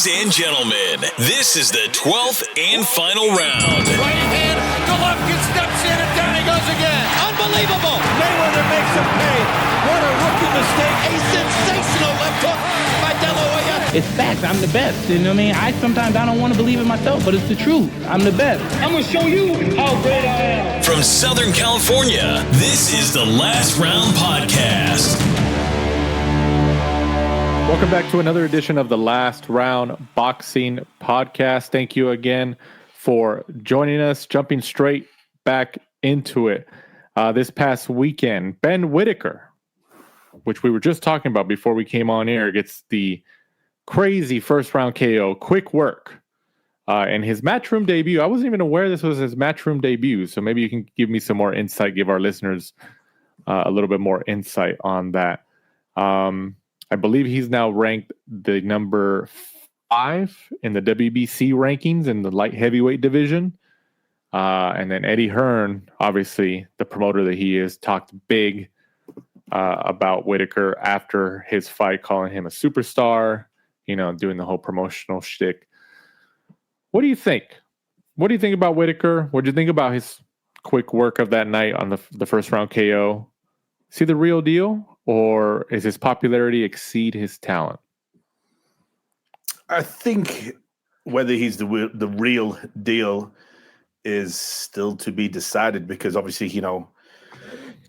Ladies and gentlemen, this is the 12th and final round. Right hand, Golovkin steps in and down he goes again. Unbelievable. Mayweather makes him pay. What a rookie mistake. A sensational left hook by De La Hoya. It's facts. I'm the best. You know what I mean? Sometimes I don't want to believe it myself, but it's the truth. I'm the best. I'm going to show you how great I am. From Southern California, this is the Last Round Podcast. Welcome back to another edition of the Last Round Boxing Podcast. Thank you again for joining us. Jumping straight back into it. This past weekend, Ben Whittaker, which we were just talking about before we came on air, gets the crazy first round KO, quick work. And his Matchroom debut, I wasn't even aware this was his Matchroom debut, so maybe you can give me some more insight, give our listeners a little bit more insight on that. I believe he's now ranked the number 5 in the WBC rankings in the light heavyweight division. And then Eddie Hearn, obviously the promoter that he is, talked big about Whittaker after his fight, calling him a superstar, you know, doing the whole promotional shtick. What do you think? What do you think about Whittaker? What do you think about his quick work of that night on the first round KO? Is he the real deal? Or is his popularity exceed his talent? I think whether he's the real deal is still to be decided, because obviously, you know,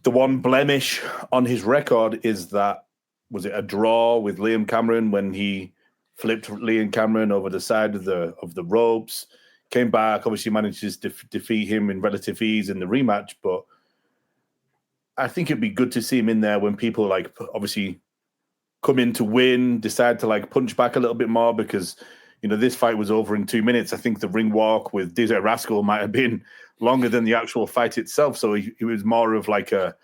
the one blemish on his record is that, was it a draw with Liam Cameron when he flipped Liam Cameron over the side of the ropes, came back, obviously manages to defeat him in relative ease in the rematch, but I think it'd be good to see him in there when people like obviously come in to win, decide to like punch back a little bit more, because, you know, this fight was over in 2 minutes. I think the ring walk with Desert Rascal might have been longer than the actual fight itself. So it was more of like a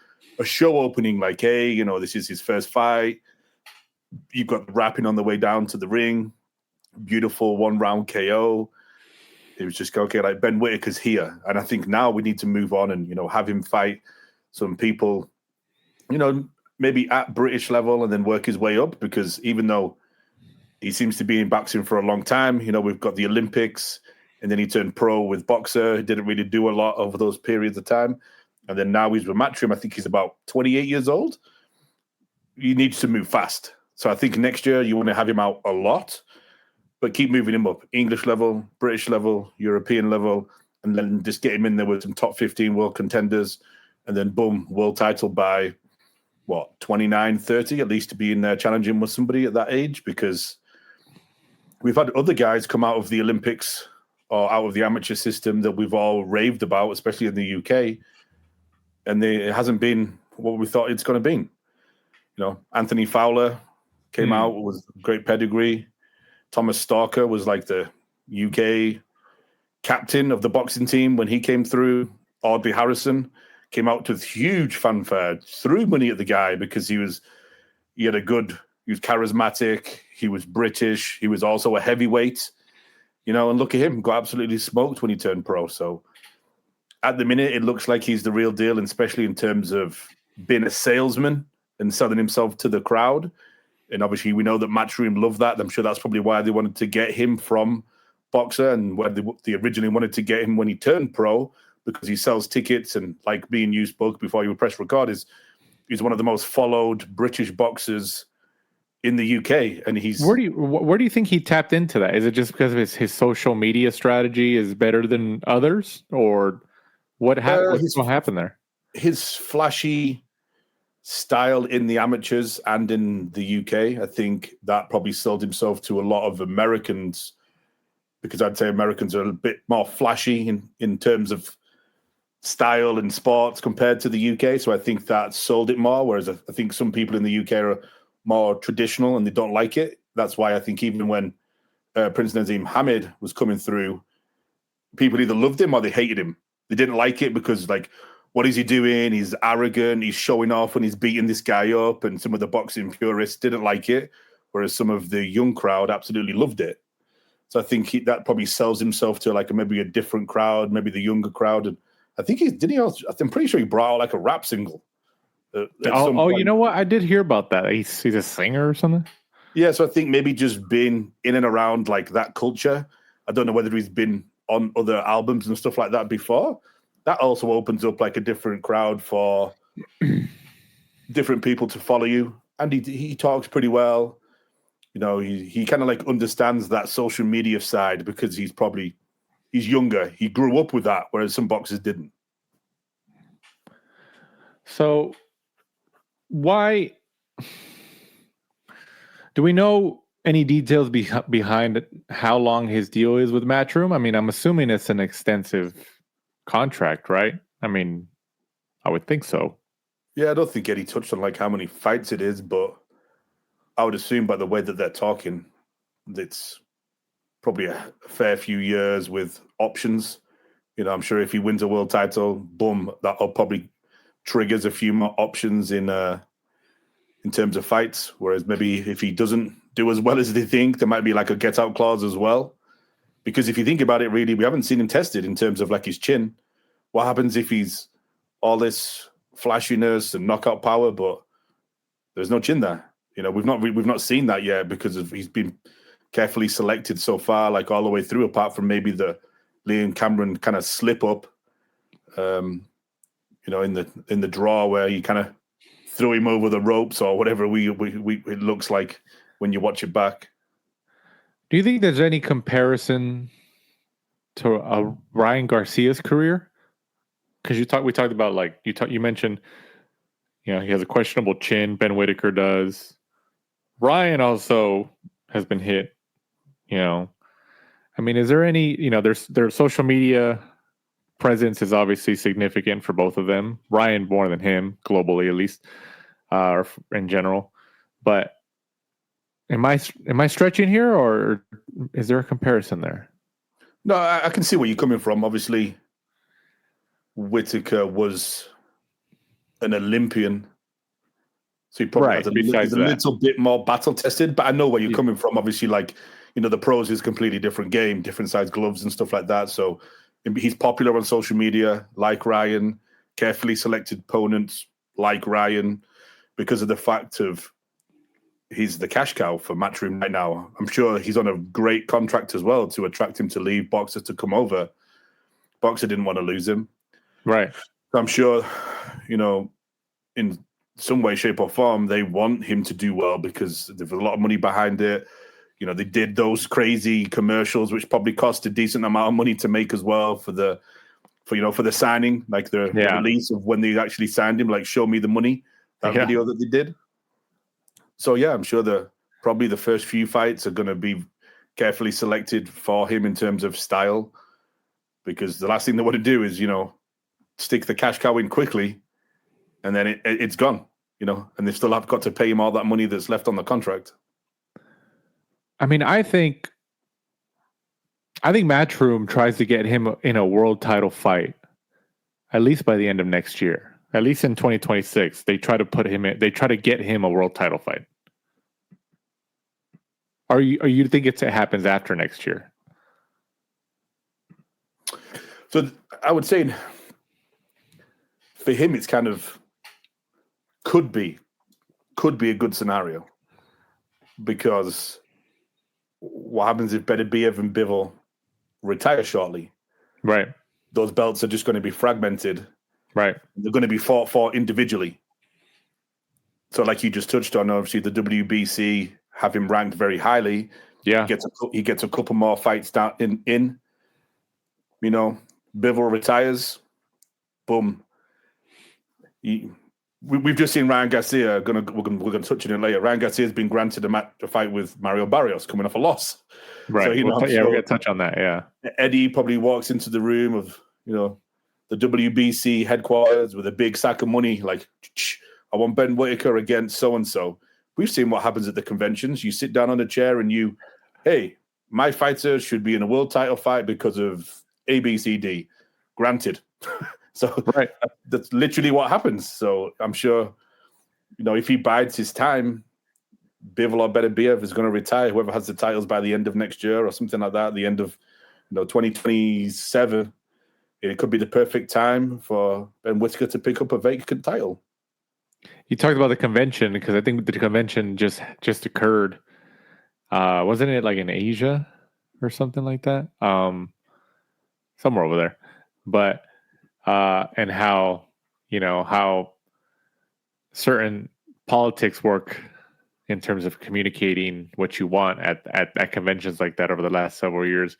show opening, like, hey, you know, this is his first fight. You've got the wrapping on the way down to the ring. Beautiful 1-round KO. It was just, okay, like Ben Whittaker's here. And I think now we need to move on and, you know, have him fight some people, you know, maybe at British level and then work his way up, because even though he seems to be in boxing for a long time, you know, we've got the Olympics and then he turned pro with Boxer. He didn't really do a lot over those periods of time. And then now he's with Matchroom. I think he's about 28 years old. He needs to move fast. So I think next year you want to have him out a lot, but keep moving him up. English level, British level, European level, and then just get him in there with some top 15 world contenders. And then, boom, world title by, 29, 30, at least to be in there challenging with somebody at that age, because we've had other guys come out of the Olympics or out of the amateur system that we've all raved about, especially in the UK, and it hasn't been what we thought it's going to be. You know, Anthony Fowler came out with great pedigree. Thomas Stalker was like the UK captain of the boxing team when he came through. Audley Harrison came out with huge fanfare, threw money at the guy because he was charismatic, he was British, he was also a heavyweight, you know, and look at him, got absolutely smoked when he turned pro. So at the minute, it looks like he's the real deal, and especially in terms of being a salesman and selling himself to the crowd. And obviously we know that Matchroom love that. I'm sure that's probably why they wanted to get him from Boxer, and where they originally wanted to get him when he turned pro, because he sells tickets, and like being you spoke before you press record, he's one of the most followed British boxers in the UK. And he's where do you think he tapped into that? Is it just because of his social media strategy is better than others, or what happened there? His flashy style in the amateurs and in the UK, I think that probably sold himself to a lot of Americans, because I'd say Americans are a bit more flashy in terms of style and sports compared to the UK. So I think that sold it more, whereas I think some people in the UK are more traditional and they don't like it. That's why I think even when Prince Nazim Hamid was coming through, people either loved him or they hated him. They didn't like it because, like, what is he doing? He's arrogant. He's showing off when he's beating this guy up. And some of the boxing purists didn't like it, whereas some of the young crowd absolutely loved it. So I think that probably sells himself to like maybe a different crowd, maybe the younger crowd. And I think I'm pretty sure he brought out like a rap single. You know what? I did hear about that. He's a singer or something. Yeah, so I think maybe just being in and around like that culture. I don't know whether he's been on other albums and stuff like that before. That also opens up like a different crowd for different people to follow you. And he talks pretty well. He kind of like understands that social media side because he's younger. He grew up with that, whereas some boxers didn't. So why do we know any details behind how long his deal is with Matchroom? I mean, I'm assuming it's an extensive contract, right? I mean, I would think so. Yeah, I don't think Eddie touched on like how many fights it is, but I would assume by the way that they're talking, it's probably a fair few years with options. I'm sure if he wins a world title, boom, that'll probably triggers a few more options in terms of fights. Whereas maybe if he doesn't do as well as they think, there might be like a get out clause as well. Because if you think about it, really, we haven't seen him tested in terms of like his chin. What happens if he's all this flashiness and knockout power, but there's no chin there? We've not seen that yet because he's been carefully selected so far, like all the way through, apart from maybe the Liam Cameron kind of slip up, in the draw where you kind of throw him over the ropes or whatever it looks like when you watch it back. Do you think there's any comparison to Ryan Garcia's career? Because we talked about like you mentioned, he has a questionable chin. Ben Whittaker does. Ryan also has been hit. I mean, is there any? Their social media presence is obviously significant for both of them. Ryan more than him, globally at least, or in general. But am I stretching here, or is there a comparison there? No, I can see where you're coming from. Obviously, Whittaker was an Olympian, so he probably has a little bit more battle tested. But I know where you're coming from. Obviously, like the pros is a completely different game, different size gloves and stuff like that. So he's popular on social media, like Ryan, carefully selected opponents, like Ryan, because of the fact of he's the cash cow for Matchroom right now. I'm sure he's on a great contract as well to attract him to leave, boxers to come over. Boxer didn't want to lose him. Right. So I'm sure, in some way, shape, or form, they want him to do well because there's a lot of money behind it. They did those crazy commercials, which probably cost a decent amount of money to make as well for the signing, like the release of when they actually signed him, like Show Me the Money, that video that they did. So yeah, I'm sure probably the first few fights are going to be carefully selected for him in terms of style, because the last thing they want to do is, stick the cash cow in quickly and then it's gone, and they still have got to pay him all that money that's left on the contract. I mean, I think Matchroom tries to get him in a world title fight, at least by the end of next year. At least in 2026, they try to put him in. They try to get him a world title fight. Or you think it happens after next year? So I would say for him, it's kind of could be a good scenario, because what happens if Beterbiev and Bivol retire shortly? Right. Those belts are just going to be fragmented. Right. They're going to be fought for individually. So like you just touched on, obviously the WBC have him ranked very highly. Yeah. He gets a couple more fights down in. Bivol retires. Boom. We've just seen Ryan Garcia. We're gonna touch on it later. Ryan Garcia has been granted a fight with Mario Barrios, coming off a loss. Right. So, we're gonna touch on that. Yeah. Eddie probably walks into the room of the WBC headquarters with a big sack of money. Like, I want Ben Whittaker against so and so. We've seen what happens at the conventions. You sit down on a chair and hey, my fighter should be in a world title fight because of ABCD. Granted. So right. That's literally what happens. So I'm sure, if he bides his time, Bivol or Beterbiev is going to retire. Whoever has the titles by the end of next year or something like that, at the end of 2027, it could be the perfect time for Ben Whittaker to pick up a vacant title. You talked about the convention, because I think the convention just occurred Wasn't it like in Asia or something like that? Somewhere over there. But and how how certain politics work in terms of communicating what you want at conventions like that over the last several years.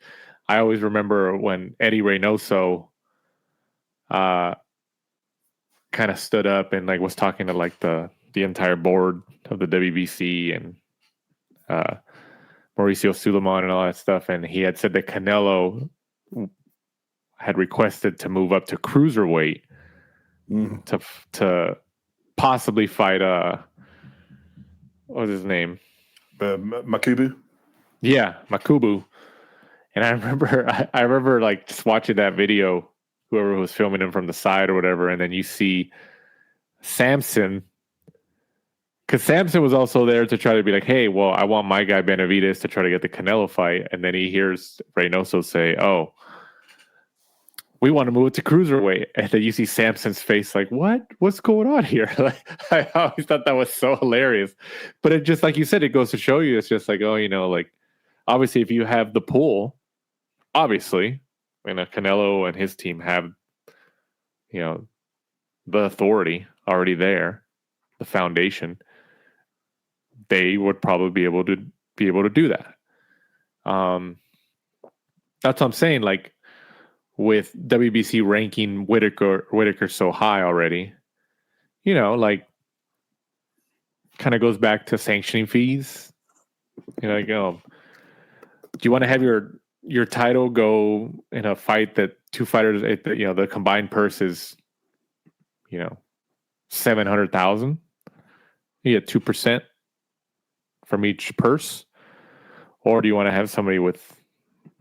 I always remember when Eddie Reynoso kind of stood up and like was talking to like the entire board of the WBC and Mauricio Suleiman and all that stuff, and he had said that Canelo had requested to move up to cruiserweight to possibly fight what was his name? Makubu. Yeah, Makubu. And I remember like just watching that video, whoever was filming him from the side or whatever, and then you see Samson, because Samson was also there to try to be like, hey, well, I want my guy Benavidez to try to get the Canelo fight, and then he hears Reynoso say, oh, we want to move it to cruiserweight. And then you see Samson's face like, what? What's going on here? Like, I always thought that was so hilarious. But it just, like you said, it goes to show you, it's just like, oh, like, obviously, if you have the pool, obviously, and Canelo and his team have, the authority already there, the foundation, they would probably be able to do that. That's what I'm saying. Like, with WBC ranking Whittaker so high already, like, kind of goes back to sanctioning fees. Like, do you want to have your title go in a fight that two fighters, the combined purse is, 700,000? You get 2% from each purse, or do you want to have somebody with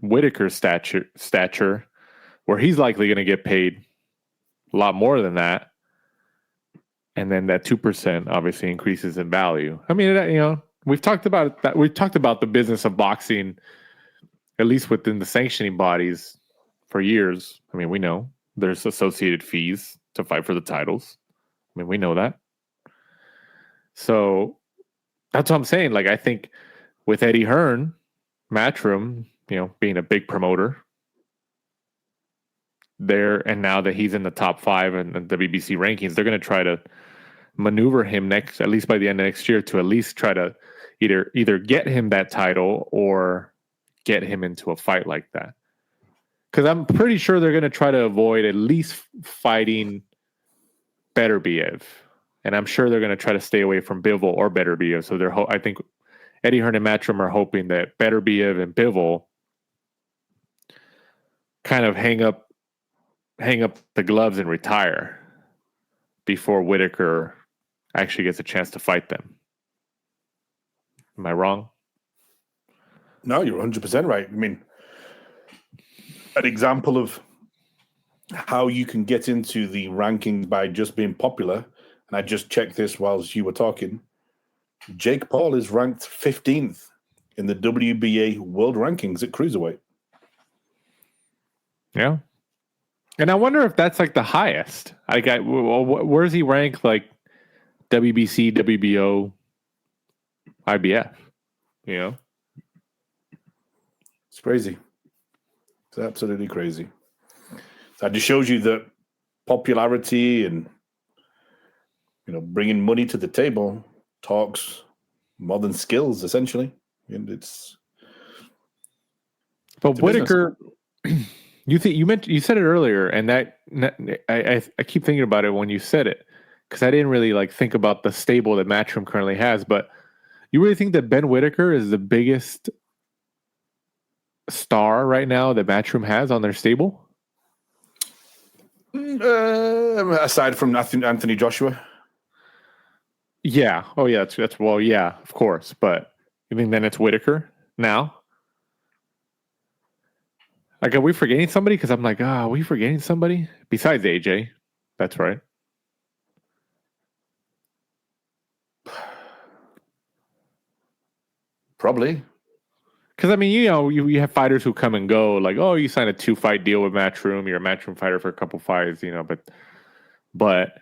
Whittaker's stature, where he's likely going to get paid a lot more than that, and then that 2% obviously increases in value? I mean, we've talked about that. We've talked about the business of boxing, at least within the sanctioning bodies, for years. I mean, we know there's associated fees to fight for the titles. I mean, we know that. So that's what I'm saying. Like, I think with Eddie Hearn, Matchroom, being a big promoter there, and now that he's in the top 5 in the WBC rankings, they're going to try to maneuver him at least by the end of next year, to at least try to either get him that title or get him into a fight like that. Because I'm pretty sure they're going to try to avoid at least fighting Beterbiev. And I'm sure they're going to try to stay away from Bivol or Beterbiev. So I think Eddie Hearn and Matchroom are hoping that Beterbiev and Bivol kind of hang up the gloves and retire before Whittaker actually gets a chance to fight them. Am I wrong? No, you're 100% right. I mean, an example of how you can get into the rankings by just being popular, and I just checked this whilst you were talking, Jake Paul is ranked 15th in the WBA world rankings at cruiserweight. Yeah. And I wonder if that's like the highest. Where is he ranked? Like WBC, WBO, IBF? It's crazy. It's absolutely crazy. So that just shows you that popularity and bringing money to the table talks more than skills, essentially. And but Whittaker. You said it earlier, and that I keep thinking about it when you said it, because I didn't really like think about the stable that Matchroom currently has. But you really think that Ben Whittaker is the biggest star right now that Matchroom has on their stable? Aside from Anthony Joshua. Yeah. Oh yeah. That's well. Yeah, of course. But you think then it's Whittaker now? Like, are we forgetting somebody? Because I'm like, are we forgetting somebody besides AJ? That's right. Probably. Because, I mean, you have fighters who come and go. Like, oh, you signed a 2-fight deal with Matchroom. You're a Matchroom fighter for a couple fights, but.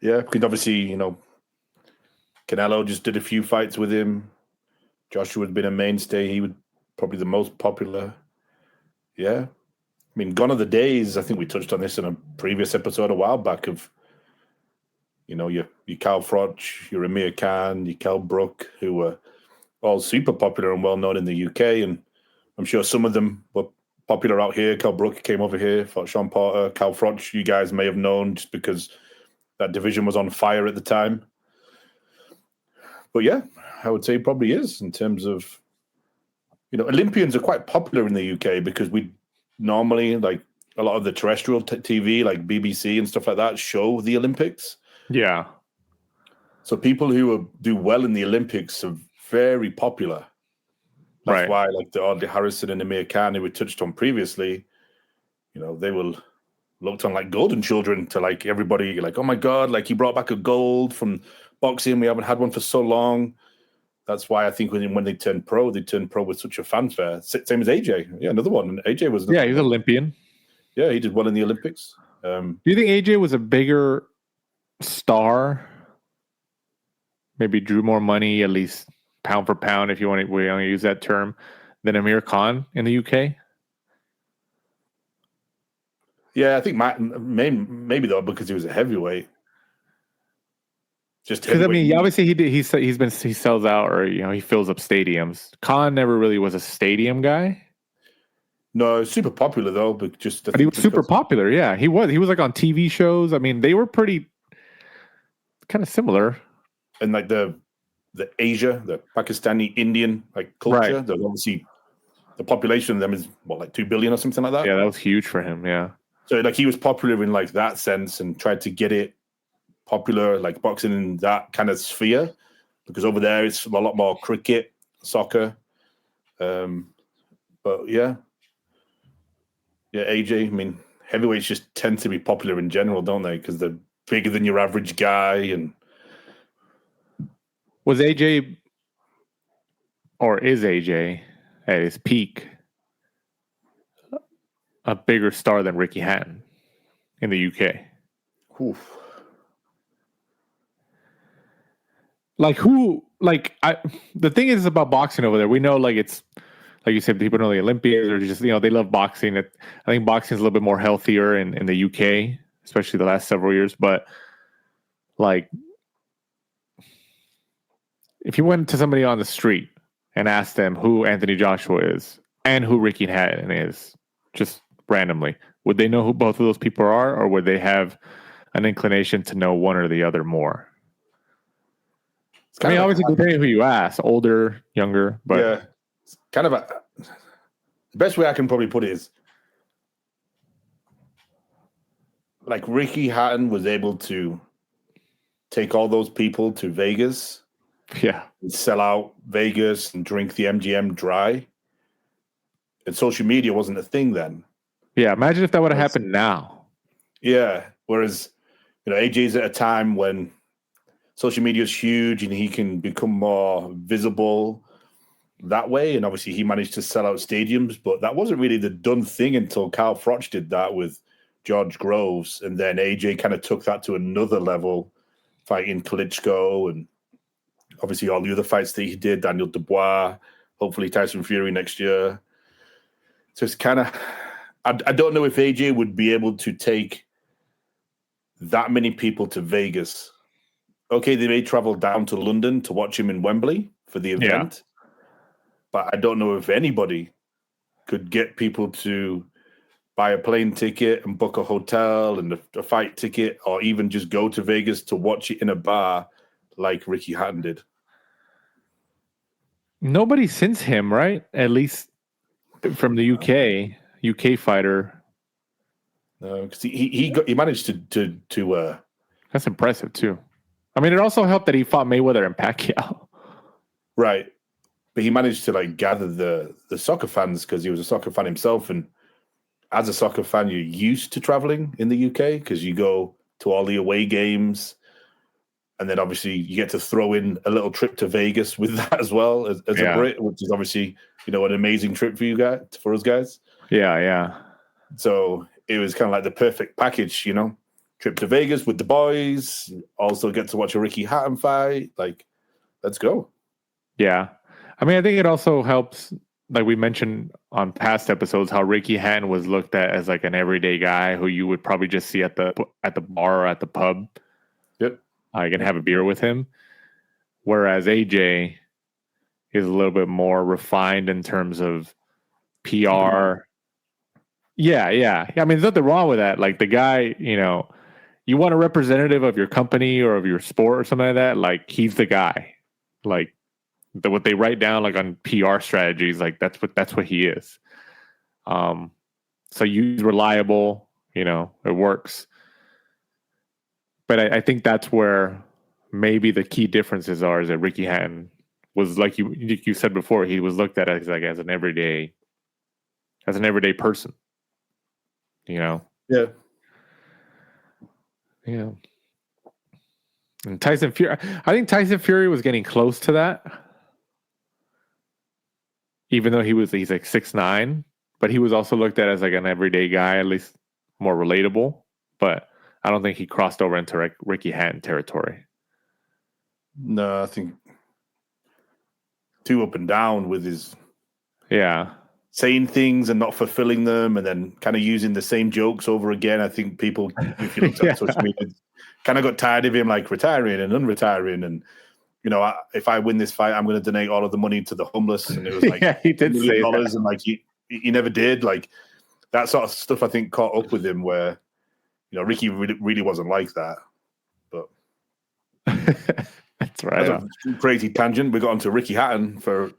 Yeah, because obviously, Canelo just did a few fights with him. Joshua's been a mainstay. He would probably the most popular. Yeah. I mean, gone are the days, I think we touched on this in a previous episode a while back of, your Cal Froch, your Amir Khan, your Cal Brook, who were all super popular and well-known in the UK. And I'm sure some of them were popular out here. Cal Brook came over here, fought Sean Porter. Cal Froch, you guys may have known just because that division was on fire at the time. But yeah, I would say it probably is in terms of, Olympians are quite popular in the UK because we normally, like a lot of the terrestrial TV, like BBC and stuff like that, show the Olympics. Yeah. So people who do well in the Olympics are very popular. That's why, like the Audley Harrison and Amir Khan, who we touched on previously, they will looked on like golden children to like everybody, like, oh my God, like he brought back a gold from boxing. We haven't had one for so long. That's why I think when they turned pro with such a fanfare. Same as AJ. Yeah, another one. And AJ was... Yeah, he's an Olympian. Yeah, he did well in the Olympics. Do you think AJ was a bigger star? Maybe drew more money, at least pound for pound, if we want to use that term, than Amir Khan in the UK? Yeah, I think maybe though, because he was a heavyweight. Just because obviously he sells out, or he fills up stadiums. Khan never really was a stadium guy. No, super popular though, but he was super popular. Yeah, he was like on TV shows. I mean, they were pretty kind of similar. And like the Asia, the Pakistani Indian like culture, right. Obviously the population of them is like 2 billion or something like that. Yeah, that was huge for him. Yeah. So like he was popular in like that sense and tried to get it popular, like boxing in that kind of sphere, because over there it's a lot more cricket, soccer. But yeah, AJ. I mean, heavyweights just tend to be popular in general, don't they? Because they're bigger than your average guy. And was AJ, or is AJ at his peak, a bigger star than Ricky Hatton in the UK? Oof. The thing is about boxing over there, we know it's like you said, people know the Olympians or just, they love boxing. I think boxing is a little bit more healthier in the UK, especially the last several years. But like, if you went to somebody on the street and asked them who Anthony Joshua is and who Ricky Hatton is, just randomly, would they know who both of those people are, or would they have an inclination to know one or the other more? I mean, obviously, depending who you ask, older, younger, but yeah, it's kind of the best way I can probably put it is like Ricky Hatton was able to take all those people to Vegas, and sell out Vegas and drink the MGM dry, and social media wasn't a thing then. Yeah, imagine if that would have happened now. Yeah, whereas AJ's at a time when social media is huge and he can become more visible that way. And obviously he managed to sell out stadiums, but that wasn't really the done thing until Cal Froch did that with George Groves. And then AJ kind of took that to another level, fighting Klitschko and obviously all the other fights that he did, Daniel Dubois, hopefully Tyson Fury next year. So it's kind of, I don't know if AJ would be able to take that many people to Vegas. Okay, they may travel down to London to watch him in Wembley for the event, but I don't know if anybody could get people to buy a plane ticket and book a hotel and a fight ticket, or even just go to Vegas to watch it in a bar like Ricky Hatton did. Nobody since him, right? At least from the UK fighter. No, because he managed to. That's impressive too. I mean, it also helped that he fought Mayweather and Pacquiao. Right. But he managed to gather the soccer fans because he was a soccer fan himself. And as a soccer fan, you're used to traveling in the UK because you go to all the away games. And then obviously you get to throw in a little trip to Vegas with that as well as a Brit, which is obviously, an amazing trip for you guys, for us guys. Yeah. So it was kind of like the perfect package, Trip to Vegas with the boys, also get to watch a Ricky Hatton fight. Let's go. Yeah. I mean, I think it also helps, like we mentioned on past episodes, how Ricky Hatton was looked at as like an everyday guy who you would probably just see at the bar or at the pub. Yep. You can have a beer with him. Whereas AJ is a little bit more refined in terms of PR. Yeah. I mean, there's nothing wrong with that. Like the guy, you want a representative of your company or of your sport or something like that. Like he's the guy. Like what they write down, like on PR strategies, like that's what he is. So he's reliable. It works. But I think that's where maybe the key differences are. Is that Ricky Hatton was, like you said before, he was looked at as as an everyday person. Yeah. And Tyson Fury, I think Tyson Fury was getting close to that, even though he's like 6'9", but he was also looked at as like an everyday guy, at least more relatable. But I don't think he crossed over into Ricky Hatton territory. No, I think too up and down with his saying things and not fulfilling them, and then kind of using the same jokes over again. I think people, if you look at social media, kind of got tired of him like retiring and unretiring, and if I win this fight, I'm going to donate all of the money to the homeless. And it was like he did say that. And like he never did. Like that sort of stuff, I think, caught up with him where Ricky really wasn't like that. But that's right. That's a crazy tangent. We got onto Ricky Hatton for.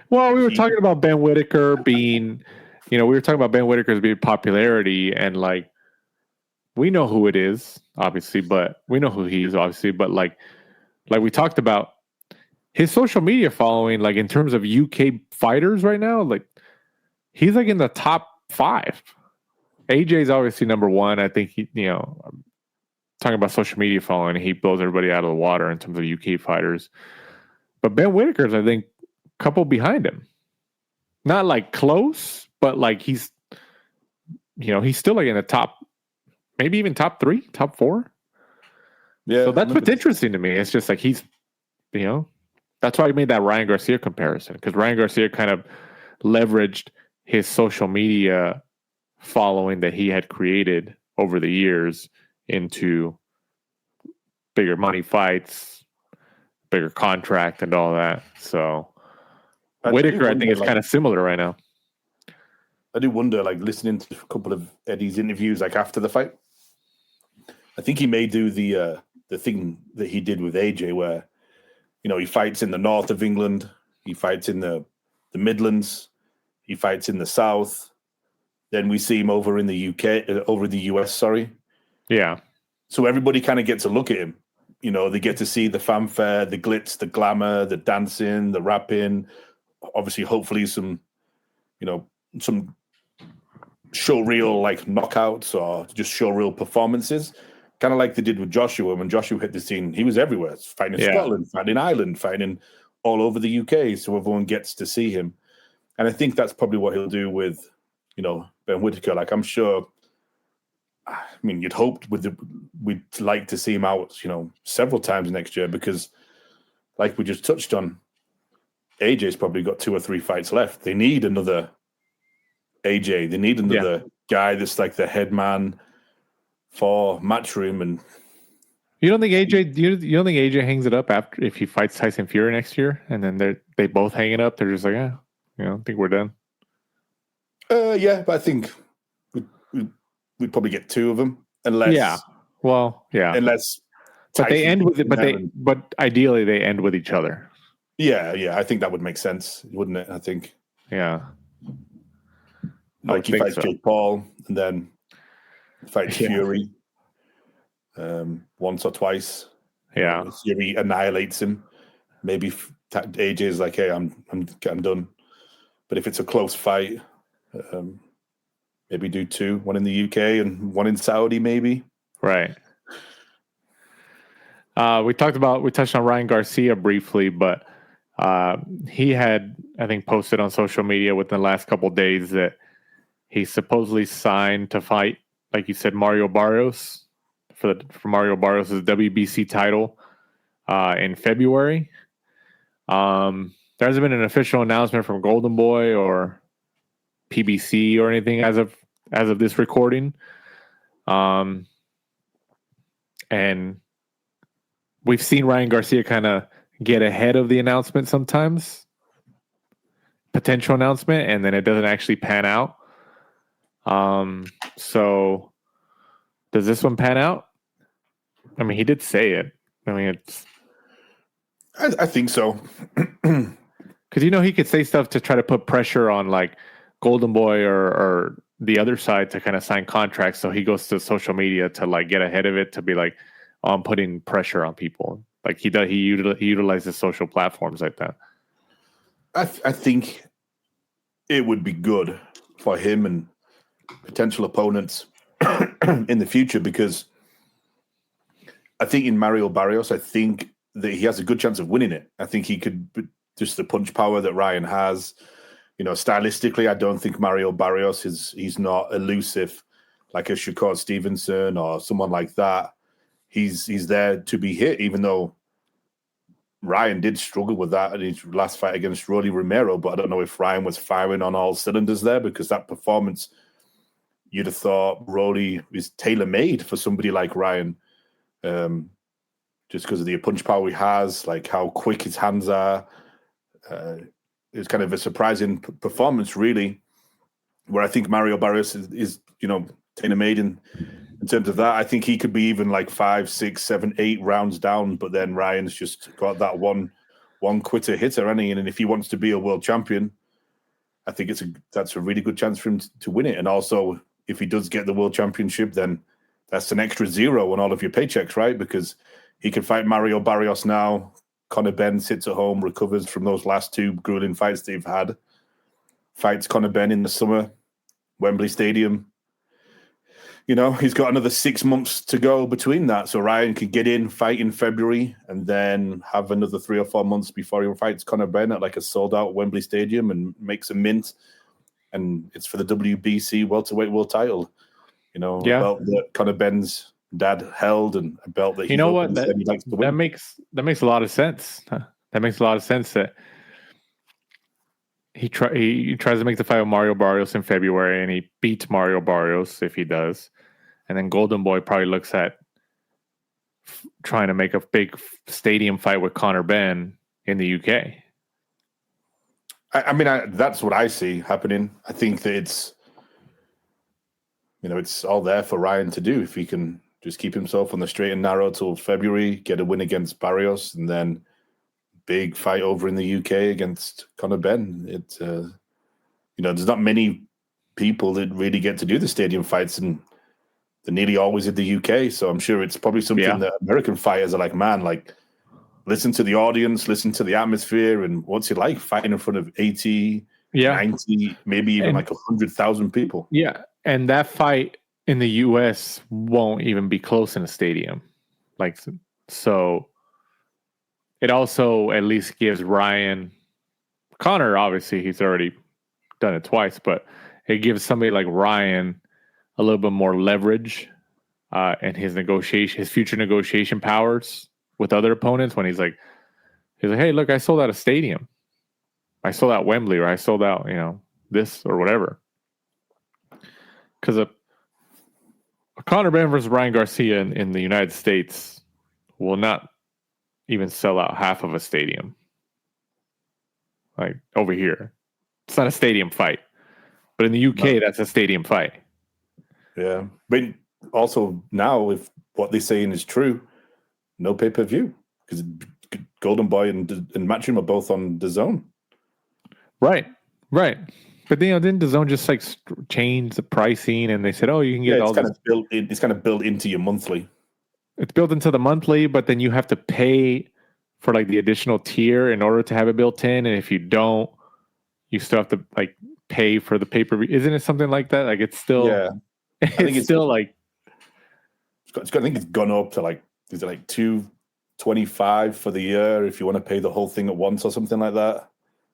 Well, we were talking about Ben Whittaker being, being popularity, and like we know who it is, obviously, but we know who he is, obviously, but like we talked about his social media following, like in terms of UK fighters right now, like he's like in the top 5. AJ's obviously number 1. I think he, talking about social media following, he blows everybody out of the water in terms of UK fighters. But Ben Whittaker's, I think, a couple behind him. Not like close, but like he's still like in the top, maybe even top 3, top 4. Yeah. So that's what's interesting to me. It's just like he's, that's why I made that Ryan Garcia comparison, because Ryan Garcia kind of leveraged his social media following that he had created over the years into bigger money fights, bigger contract, and all that. So Whittaker, I think, is kind of similar right now. I do wonder, like listening to a couple of Eddie's interviews, like after the fight, I think he may do the thing that he did with AJ, where he fights in the north of England, he fights in the Midlands, he fights in the south. Then we see him over in the UK, over the US, sorry. Yeah. So everybody kind of gets a look at him. They get to see the fanfare, the glitz, the glamour, the dancing, the rapping. Obviously, hopefully some showreel like knockouts or just showreel performances. Kind of like they did with Joshua. When Joshua hit the scene, he was everywhere. Fighting in Scotland, fighting in Ireland, fighting all over the UK. So everyone gets to see him. And I think that's probably what he'll do with, Ben Whittaker. Like, I'm sure, I mean, you'd hoped we'd like to see him out, several times next year, because like we just touched on, AJ's probably got 2 or 3 fights left. They need another AJ. They need another guy that's like the head man for Matchroom. And you don't think AJ? You don't think AJ hangs it up after if he fights Tyson Fury next year, and then they both hang it up? They're just like, I think we're done. Yeah, but I think we'd probably get 2 of them, unless unless. But they end with it. But ideally they end with each other. Yeah. I think that would make sense, wouldn't it? I think. Yeah. Like he fights Jake Paul, and then fights Fury once or twice. Yeah. Fury annihilates him. Maybe AJ is like, hey, I'm done. But if it's a close fight, maybe do 2, one in the UK and one in Saudi, maybe. Right. We touched on Ryan Garcia briefly, but he had, I think, posted on social media within the last couple of days that he supposedly signed to fight, like you said, Mario Barrios for Mario Barrios' WBC title in February. there hasn't been an official announcement from Golden Boy or PBC or anything as of this recording. And we've seen Ryan Garcia kind of get ahead of the announcement sometimes, potential announcement, and then it doesn't actually pan out. So does this one pan out? I mean, he did say it. I mean, I think so. Because, he could say stuff to try to put pressure on like Golden Boy or the other side to kind of sign contracts. So he goes to social media to like get ahead of it, to be like, oh, I'm putting pressure on people. Like he utilizes social platforms like that. I think it would be good for him and potential opponents in the future, because I think in Mario Barrios, I think that he has a good chance of winning it. I think he could, just the punch power that Ryan has, stylistically, I don't think Mario Barrios he's not elusive like a Shakur Stevenson or someone like that. He's there to be hit, even though Ryan did struggle with that in his last fight against Rolly Romero. But I don't know if Ryan was firing on all cylinders there, because that performance, you'd have thought Rolly is tailor-made for somebody like Ryan, just because of the punch power he has, like how quick his hands are. It's kind of a surprising performance, really, where I think Mario Barrios is tailor-made in terms of that. I think he could be even like 5, 6, 7, 8 rounds down, but then Ryan's just got that one quitter hitter, hasn't he? And if he wants to be a world champion, I think that's a really good chance for him to win it. And also, if he does get the world championship, then that's an extra zero on all of your paychecks, right? Because he can fight Mario Barrios now. Conor Benn sits at home, recovers from those last 2 grueling fights that he've had. Fights Conor Benn in the summer, Wembley Stadium. He's got another 6 months to go between that. So Ryan could get in, fight in February, and then have another 3 or 4 months before he fights Conor Benn at like a sold-out Wembley Stadium and makes a mint. And it's for the WBC welterweight world title. A belt that Conor Benn's dad held, and a belt that he likes to win. That makes a lot of sense. That makes a lot of sense that he tries to make the fight with Mario Barrios in February, and he beats Mario Barrios if he does. And then Golden Boy probably looks at trying to make a big stadium fight with Conor Benn in the UK. I mean, that's what I see happening. I think that it's all there for Ryan to do if he can just keep himself on the straight and narrow till February, get a win against Barrios, and then big fight over in the UK against Conor Benn. There's not many people that really get to do the stadium fights, and they're nearly always in the UK. So I'm sure it's probably something that American fighters are like, man, like, listen to the audience, listen to the atmosphere, and what's it like fighting in front of 80, 90, maybe even like 100,000 people. Yeah, and that fight in the US won't even be close in a stadium. Like, so it also at least gives Conor, obviously he's already done it twice, but it gives somebody like Ryan a little bit more leverage and his future negotiation powers with other opponents, when he's like, hey, look, I sold out a stadium. I sold out Wembley, or I sold out, this or whatever. Because a Conor Benn versus Ryan Garcia in the United States will not even sell out half of a stadium. Like over here, it's not a stadium fight, but in the UK, that's a stadium fight. Yeah, but also now, if what they're saying is true, no pay-per-view, because Golden Boy and Matchroom are both on DAZN. Right. But didn't DAZN just like change the pricing, and they said, "Oh, you can get all this." It's kind of built into your monthly. It's built into the monthly, but then you have to pay for like the additional tier in order to have it built in, and if you don't, you still have to like pay for the pay-per-view. Isn't it something like that? Like it's still, I think it's still like. I think it's gone up to like, is it like $225 for the year if you want to pay the whole thing at once or something like that?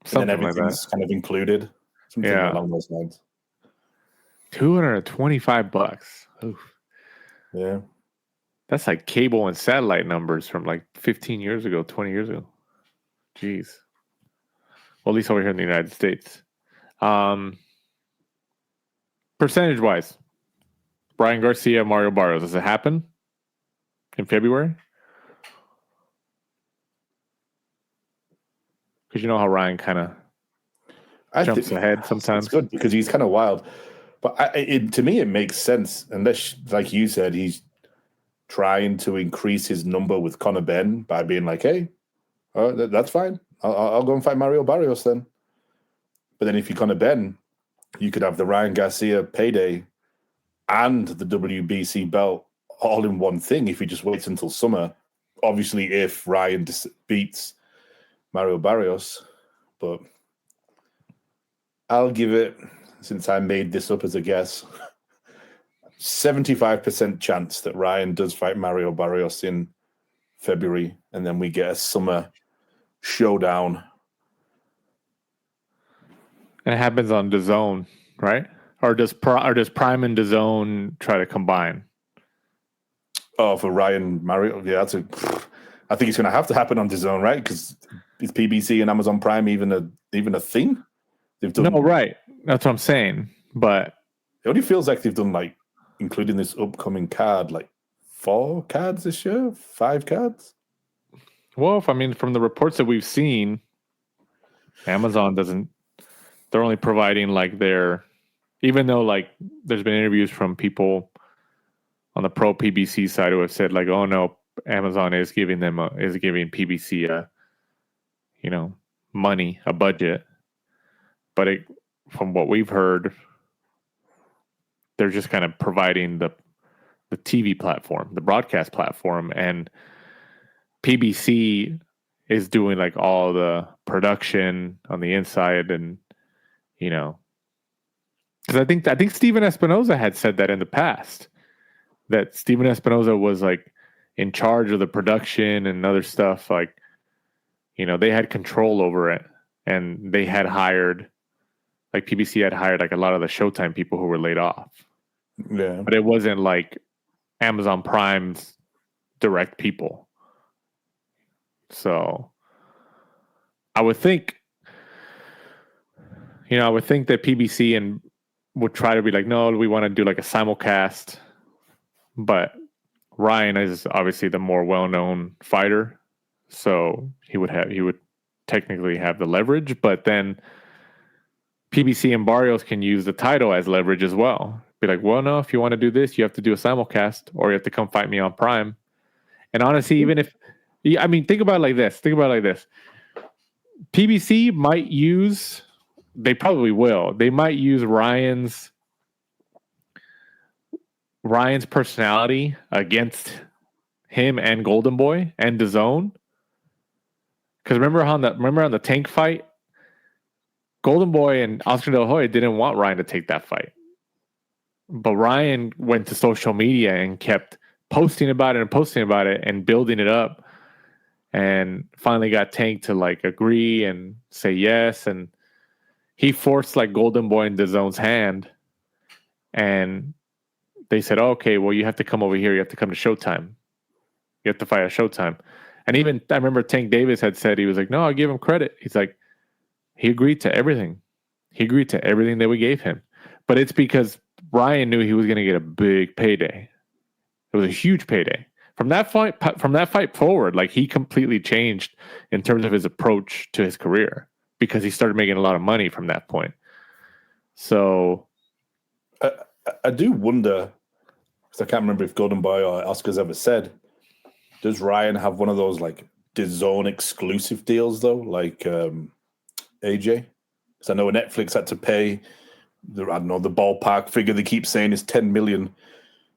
Something and then everything's kind of included. Something along those lines. $225. Oof. Yeah. That's like cable and satellite numbers from like 15 years ago, 20 years ago. Jeez. Well, at least over here in the United States. Percentage-wise, Ryan Garcia, Mario Barrios, does it happen in February? Because you know how Ryan kind of jumps ahead sometimes. It's good because he's kind of wild. But to me, it makes sense. Unless, like you said, he's trying to increase his number with Conor Benn by being like, hey, that's fine. I'll go and fight Mario Barrios then. But then if you Conor Benn, you could have the Ryan Garcia payday and the WBC belt all in one thing if he just waits until summer. Obviously, if Ryan beats Mario Barrios. But I'll give it, since I made this up as a guess, 75% chance that Ryan does fight Mario Barrios in February, and then we get a summer showdown. And it happens on DAZN, right? Or does Prime and DAZN try to combine? Oh, for Ryan Mario, yeah, I think it's going to have to happen on DAZN, right? Because is PBC and Amazon Prime even a thing? No, right. That's what I'm saying. But it only feels like they've done, like, including this upcoming card, like 4 cards this year, 5 cards. Well, from the reports that we've seen, Amazon doesn't. They're only providing like even though like there's been interviews from people on the pro PBC side who have said like, oh no, Amazon is giving PBC money, a budget, but from what we've heard, they're just kind of providing the TV platform, the broadcast platform, and PBC is doing like all the production on the inside, and because I think Steven Espinoza had said that in the past, that Steven Espinoza was like in charge of the production and other stuff, like they had control over it, and they had hired, like PBC had hired like a lot of the Showtime people who were laid off. Yeah, but it wasn't like Amazon Prime's direct people. So I would think, that PBC would try to be like, no, we want to do like a simulcast, but Ryan is obviously the more well-known fighter, so he would technically have the leverage, but then PBC and Barrios can use the title as leverage as well. Be like, well, no, if you want to do this, you have to do a simulcast, or you have to come fight me on Prime. And honestly, even if, think about it like this. PBC might use, they probably will, they might use Ryan's personality against him and Golden Boy and DAZN. Because remember on the Tank fight, Golden Boy and Oscar De La Hoya didn't want Ryan to take that fight. But Ryan went to social media and kept posting about it and building it up, and finally got Tank to like agree and say yes. And he forced like Golden Boy and DAZN's hand, and they said, oh, okay, well, you have to come over here. You have to come to Showtime. You have to fight at Showtime. And even I remember Tank Davis had said, he was like, no, I'll give him credit. He's like, he agreed to everything. He agreed to everything that we gave him. But it's because Ryan knew he was going to get a big payday. It was a huge payday. From that fight forward, like he completely changed in terms of his approach to his career, because he started making a lot of money from that point. So I do wonder, because I can't remember if Golden Boy or Oscar's ever said, does Ryan have one of those like DAZN exclusive deals though, like AJ? Because I know Netflix had to pay the ballpark figure they keep saying is $10 million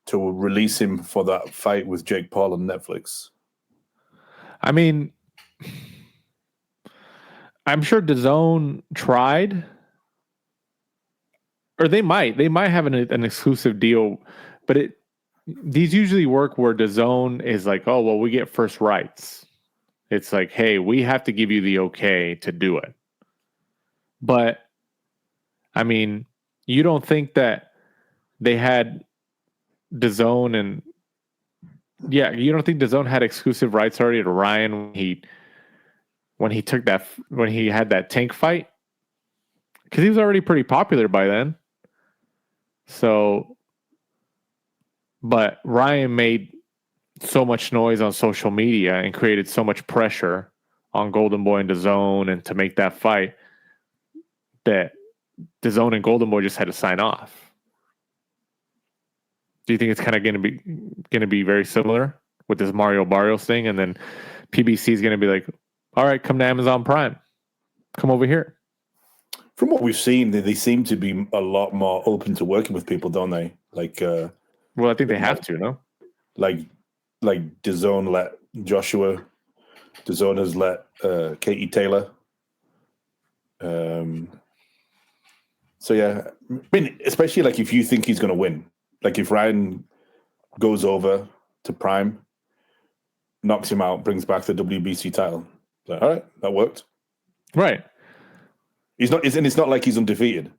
to release him for that fight with Jake Paul on Netflix. I'm sure DAZN tried, or they might have an exclusive deal, but these usually work where DAZN is like, oh, well, we get first rights. It's like, hey, we have to give you the okay to do it. But you don't think that they had DAZN and you don't think DAZN had exclusive rights already to Ryan when he had that Tank fight? because he was already pretty popular by then. So, but Ryan made so much noise on social media and created so much pressure on Golden Boy and DAZN and to make that fight that DAZN and Golden Boy just had to sign off. Do you think it's kind of going to be very similar with this Mario Barrios thing, and then PBC is going to be like, "All right, come to Amazon Prime, come over here." From what we've seen, they seem to be a lot more open to working with people, don't they? Like, well, I think they have to, no? Like DAZN let Joshua, DAZN has let Katie Taylor. So yeah, I mean, especially like if you think he's going to win, like if Ryan goes over to Prime, knocks him out, brings back the WBC title, like, all right, that worked, right? It's not like he's undefeated.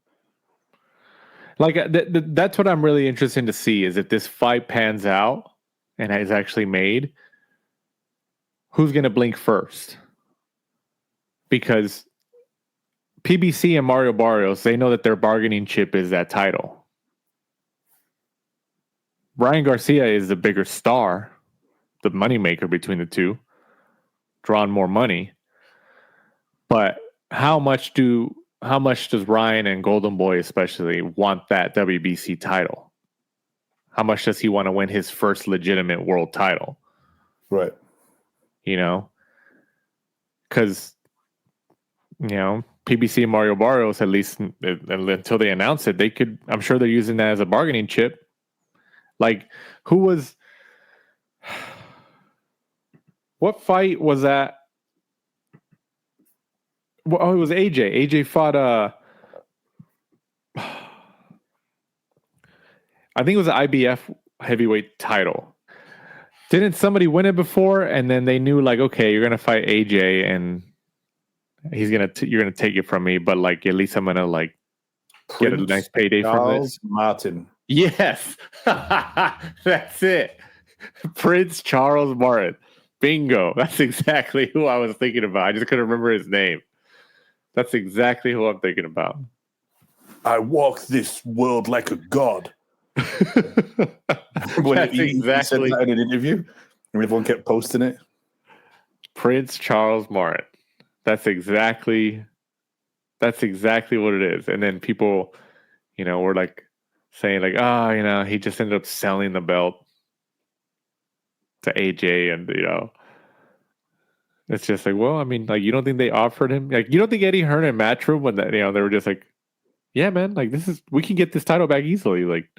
Like that's what I'm really interested to see is if this fight pans out and is actually made, who's going to blink first? Because PBC and Mario Barrios, they know that their bargaining chip is that title. Ryan Garcia is the bigger star, the moneymaker between the two, drawing more money. But how much does Ryan and Golden Boy especially want that WBC title? How much does he want to win his first legitimate world title? Right. You know, because, you know, PBC and Mario Barrios, at least until they announce it, I'm sure they're using that as a bargaining chip. Like, what fight was that? Well, it was AJ. AJ fought I think it was the IBF heavyweight title. Didn't somebody win it before? And then they knew, like, okay, you're gonna fight AJ, and you're gonna take it from me, but like at least I'm gonna like get a nice payday from this. Martin. Yes, that's it. Prince Charles Martin. Bingo. That's exactly who I was thinking about. I just couldn't remember his name. That's exactly who I'm thinking about. I walk this world like a god. When he said that in an interview, and everyone kept posting it. Prince Charles Martin. That's exactly what it is. And then people, you know, were like saying like, oh, you know, he just ended up selling the belt to AJ, and you know. It's just like, well, I mean, like, you don't think they offered him? Like, you don't think Eddie Hearn and Matchroom, when they were just like, yeah, man, like, we can get this title back easily. Like,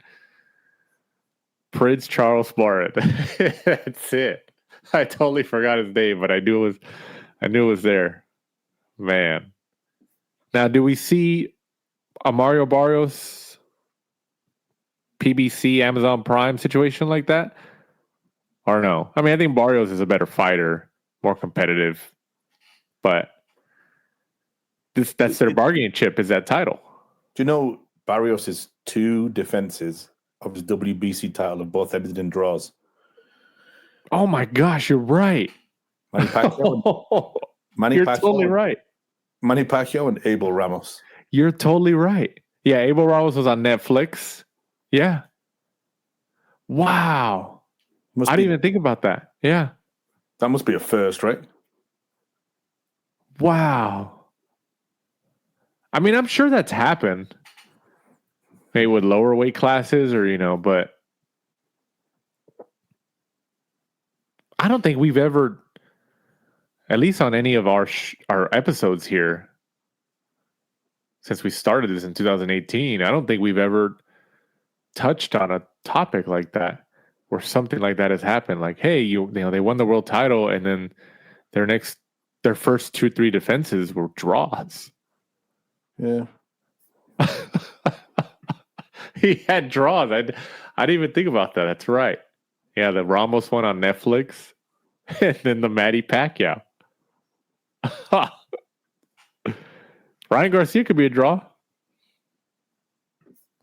Prince Charles Martin. That's it. I totally forgot his name, but I knew it was there. Man. Now, do we see a Mario Barrios PBC Amazon Prime situation like that? Or no? I mean, I think Barrios is a better fighter, more competitive, but that's their bargaining chip, is that title. Do you know Barrios' 2 defenses of his WBC title have both ended in draws? Oh my gosh, you're right. Manny Pacquiao. You're totally right. Manny Pacquiao and Abel Ramos. You're totally right. Yeah, Abel Ramos was on Netflix. Yeah. Wow. I didn't even think about that. Yeah. That must be a first, right? Wow. I mean, I'm sure that's happened. Maybe with lower weight classes or, you know, but I don't think we've ever, at least on any of our episodes here, since we started this in 2018, I don't think we've ever touched on a topic like that, where something like that has happened. Like, hey, you know, they won the world title, and then their first 2-3 defenses were draws. Yeah. He had draws. I didn't even think about that. That's right. Yeah, the Ramos one on Netflix, and then the Manny Pacquiao. Ryan Garcia could be a draw.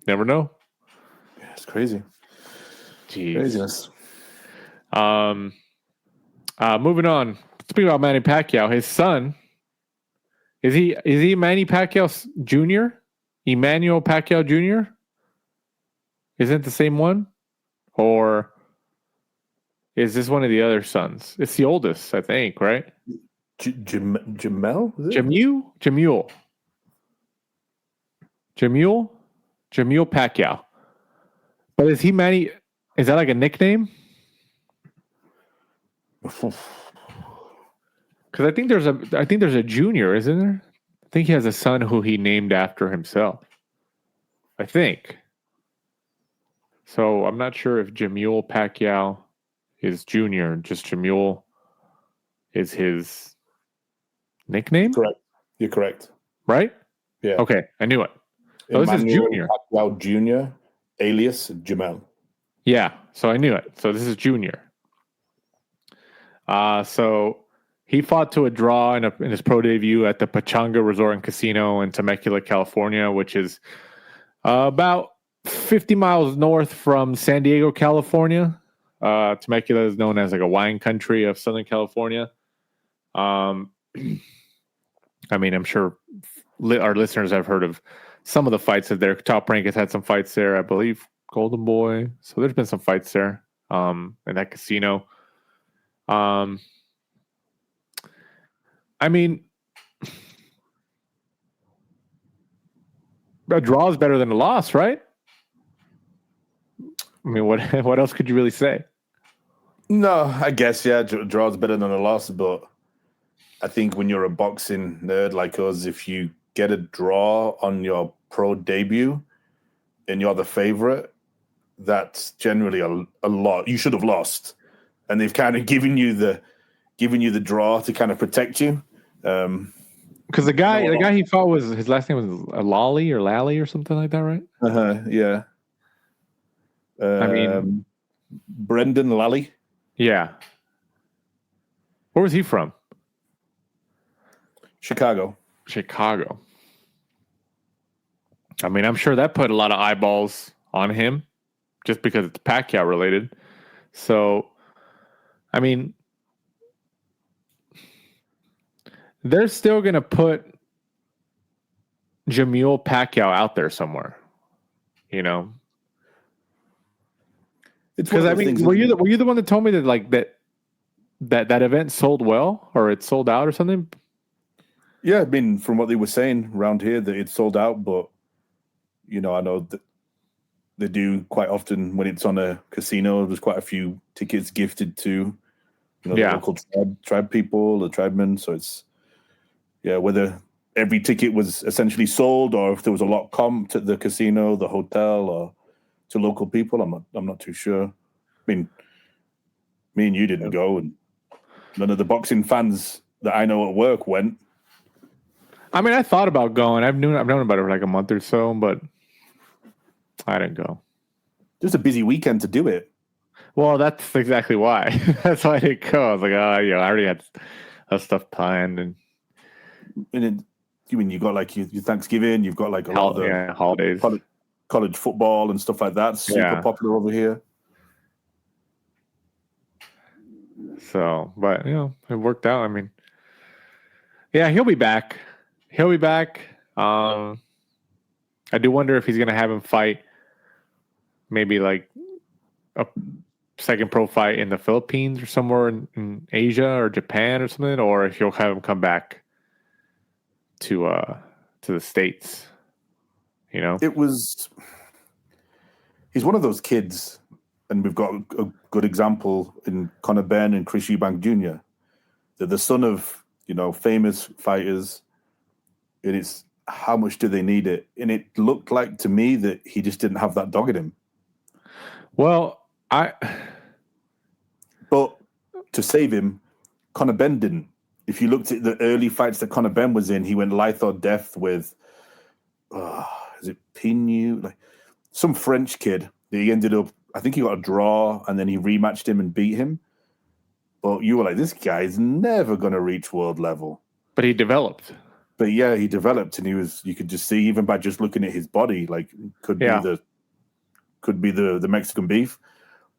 Never know. Yeah, it's crazy. Jeez. Craziness. Moving on. Speaking about Manny Pacquiao, his son, is he Manny Pacquiao Jr.? Emmanuel Pacquiao Jr.? Isn't it the same one? Or is this one of the other sons? It's the oldest, I think, right? Jamel? Jimuel Pacquiao. But is he Manny? Is that like a nickname? Because I think there's a junior, isn't there? I think he has a son who he named after himself. I think. So I'm not sure if Jimuel Pacquiao is junior. Just Jimuel is his nickname. Correct. You're correct. Right? Yeah. Okay, I knew it. So this is junior. Pacquiao Jr. alias Jamel. Yeah, so I knew it. So this is junior. So he fought to a draw in his pro debut at the Pachanga Resort and Casino in Temecula, California, which is about 50 miles north from San Diego, California. Temecula is known as like a wine country of Southern California. I mean, I'm sure our listeners have heard of some of the fights that their Top Rank has had some fights there. I believe Golden Boy. So there's been some fights there in that casino. I mean, a draw is better than a loss, right? I mean, what else could you really say? No, I guess, yeah, draw is better than a loss, but I think when you're a boxing nerd like us, if you get a draw on your pro debut and you're the favorite, that's generally a lot. You should have lost. And they've kind of given you the draw to kind of protect you. Because the guy he fought was, his last name was Lally or something like that, right? Yeah. I mean, Brendan Lally. Yeah. Where was he from? Chicago. I mean, I'm sure that put a lot of eyeballs on him just because it's Pacquiao related. So, I mean, they're still going to put Jimuel Pacquiao out there somewhere, you know? Because I mean, were you the one that told me that like that event sold well or it sold out or something? Yeah, I mean, from what they were saying around here, that it sold out, but you know, I know that they do quite often when it's on a casino. There's quite a few tickets gifted to, the local tribe people, the tribemen. So it's whether every ticket was essentially sold or if there was a lot comped to the casino, the hotel, or to local people. I'm not too sure. I mean, me and you didn't go, and none of the boxing fans that I know at work went. I mean, I thought about going. I've known about it for like a month or so, but I didn't go. Just a busy weekend to do it. Well, that's exactly why. That's why I didn't go. I was like, I already had stuff planned, and you got like your Thanksgiving, you've got like a lot of the holidays, college football and stuff like that. Super popular over here. So, but it worked out. I mean, yeah, he'll be back. I do wonder if he's going to have him fight maybe like a second pro fight in the Philippines or somewhere in Asia or Japan or something, or if he'll have him come back to the States. He's one of those kids, and we've got a good example in Conor Benn and Chris Eubank Jr. They're the son of, famous fighters, and it's how much do they need it? And it looked like to me that he just didn't have that dog in him. Well, but to save him, Conor Benn didn't. If you looked at the early fights that Conor Benn was in, he went life or death with, is it Pinu? Like some French kid that he ended up, I think he got a draw and then he rematched him and beat him. But you were like, this guy's never going to reach world level. But he developed. But yeah, he developed, and you could just see, even by just looking at his body, like could be the Mexican beef,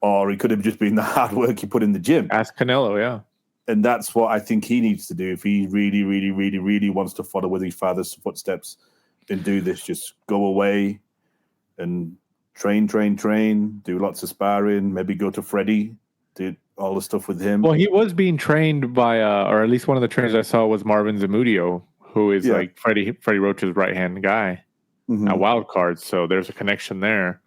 or it could have just been the hard work he put in the gym. Ask Canelo, yeah. And that's what I think he needs to do if he really, really, really, really wants to follow with his father's footsteps and do this. Just go away and train, do lots of sparring, maybe go to Freddie, do all the stuff with him. Well, he was being trained by, or at least one of the trainers I saw was Marvin Zamudio, who is like Freddie Roach's right-hand guy, a wild card. So there's a connection there.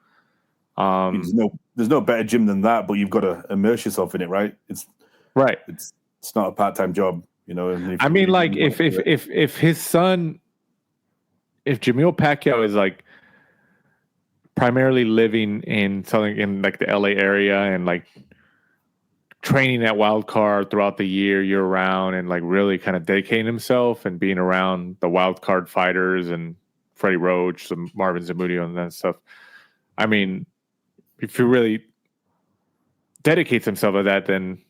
There's no better gym than that, but you've got to immerse yourself in it, right? It's not a part-time job, you know. I mean, like if his son, if Jimuel Pacquiao is like primarily living in like the LA area and like training at wild card throughout the year round, and like really kind of dedicating himself and being around the wild card fighters and Freddie Roach, some Marvin Zamudio and that stuff. I mean, if he really dedicates himself to that, then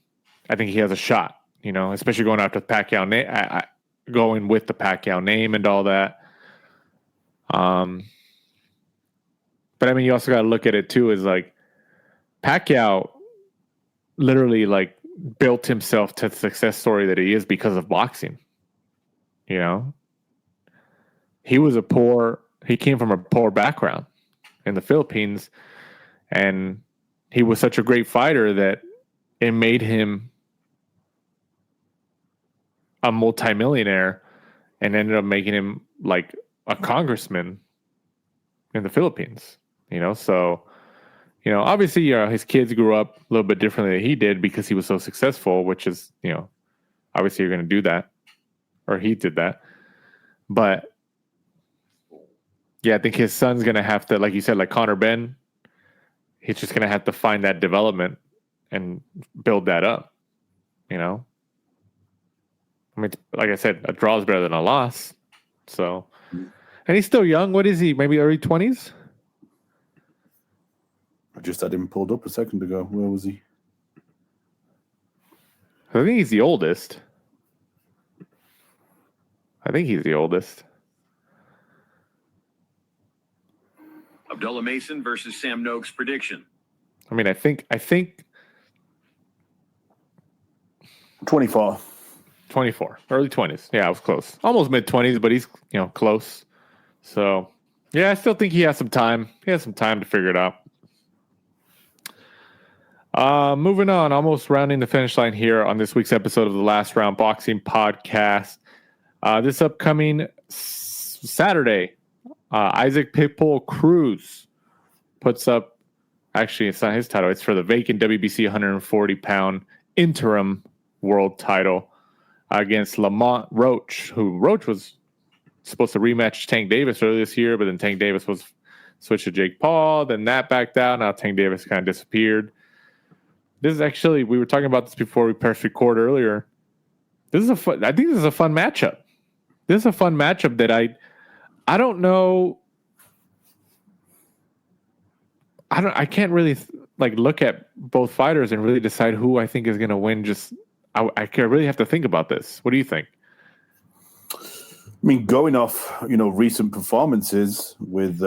I think he has a shot, you know, especially going after Pacquiao, going with the Pacquiao name and all that. But I mean, you also got to look at it too, is like Pacquiao literally like built himself to the success story that he is because of boxing. You know, he came from a poor background in the Philippines, and he was such a great fighter that it made him a multimillionaire and ended up making him like a congressman in the Philippines, you know? So, you know, obviously, his kids grew up a little bit differently than he did because he was so successful, which is, you know, obviously you're going to do that, or he did that. But yeah, I think his son's going to have to, like you said, like Conor Ben, he's just going to have to find that development and build that up, you know? I mean, like I said, a draw is better than a loss. So, and he's still young. What is he? Maybe early 20s? I just had him pulled up a second ago. Where was he? I think he's the oldest. Abdullah Mason versus Sam Noakes prediction. I mean, I think 24. 24, early 20s. Yeah, I was close. Almost mid-20s, but he's, you know, close. So, yeah, I still think he has some time. He has some time to figure it out. Moving on, almost rounding the finish line here on this week's episode of the Last Round Boxing Podcast. This upcoming Saturday, Isaac Pitbull Cruz puts up, actually, it's not his title, it's for the vacant WBC 140-pound interim world title against Lamont Roach, who Roach was supposed to rematch Tank Davis earlier this year, but then Tank Davis was switched to Jake Paul, then that backed out, now Tank Davis kind of disappeared. This is actually, we were talking about this before we pressed record earlier. I think this is a fun matchup. This is a fun matchup that I don't know. I can't really like look at both fighters and really decide who I think is going to win. I really have to think about this. What do you think? I mean, going off, you know, recent performances with,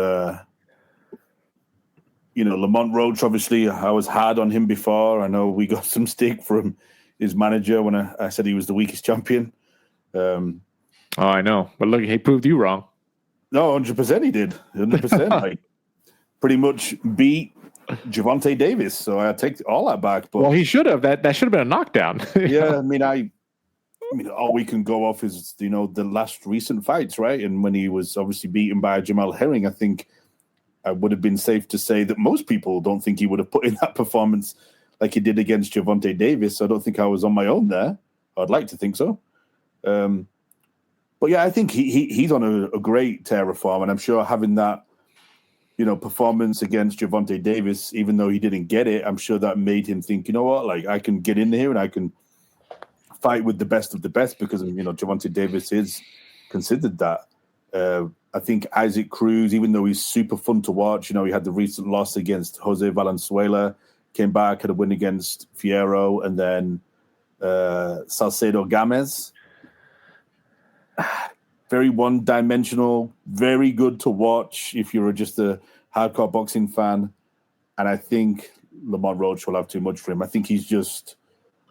you know, Lamont Roach, obviously, I was hard on him before. I know we got some stick from his manager when I said he was the weakest champion. I know. But look, he proved you wrong. No, 100% he did. 100%. Like, pretty much beat Gervonta Davis. So I take all that back. But, well, he should have. That should have been a knockdown. Yeah, I mean, all we can go off is, you know, the last recent fights, right? And when he was obviously beaten by Jamel Herring, I think I would have been safe to say that most people don't think he would have put in that performance like he did against Gervonta Davis. So I don't think I was on my own there. I'd like to think so. But yeah, I think he's on a great tear of form, and I'm sure having that, you know, performance against Gervonta Davis, even though he didn't get it, I'm sure that made him think, you know what, like I can get in here and I can fight with the best of the best because, you know, Gervonta Davis is considered that. I think Isaac Cruz, even though he's super fun to watch, you know, he had the recent loss against Jose Valenzuela, came back, had a win against Fierro, and then Salcedo Gamez. Very one-dimensional, very good to watch if you're just a hardcore boxing fan. And I think Lamont Roach will have too much for him. I think he's just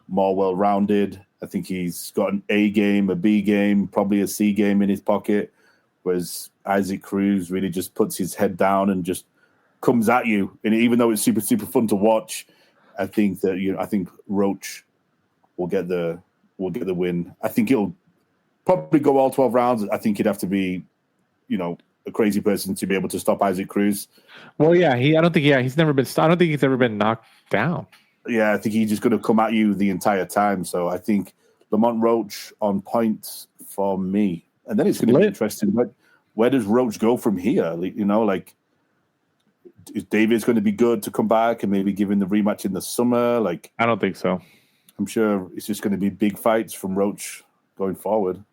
more well-rounded. I think he's got an A game, a B game, probably a C game in his pocket. whereas Isaac Cruz really just puts his head down and just comes at you. And even though it's super, super fun to watch, I think Roach will get the win. I think it'll probably go all 12 rounds. I think he'd have to be, a crazy person to be able to stop Isaac Cruz. Well, yeah, he's never been stopped. I don't think he's ever been knocked down. Yeah, I think he's just going to come at you the entire time. So I think Lamont Roach on points for me. And then it's going to be interesting. Where does Roach go from here? Is Davis going to be good to come back and maybe give him the rematch in the summer? I don't think so. I'm sure it's just going to be big fights from Roach going forward.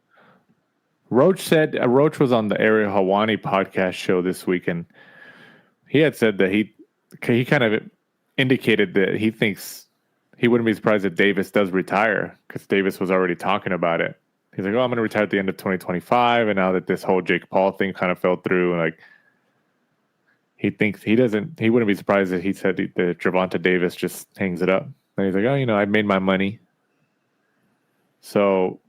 Roach was on the Erislandy podcast show this week, and he had said that he kind of indicated that he thinks he wouldn't be surprised if Davis does retire, because Davis was already talking about it. He's like, I'm going to retire at the end of 2025, and now that this whole Jake Paul thing kind of fell through, he thinks he wouldn't be surprised if he said that Gervonta Davis just hangs it up. And he's like, I made my money. So,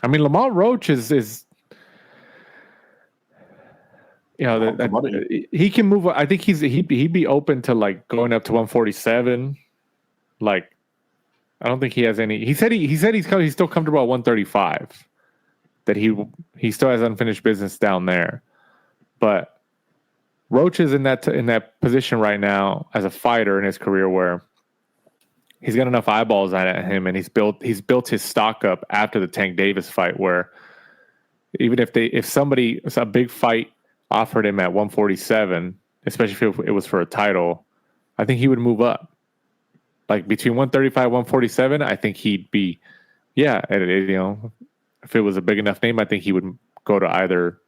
Lamont Roach is he can move. I think he'd be open to going up to 147. I don't think he has any. He said he's still comfortable at 135. That he still has unfinished business down there, but Roach is in that position right now as a fighter in his career where he's got enough eyeballs at him, and he's built his stock up after the Tank Davis fight, where even if a big fight offered him at 147, especially if it was for a title, I think he would move up. Between 135 and 147, I think he'd be, if it was a big enough name, I think he would go to either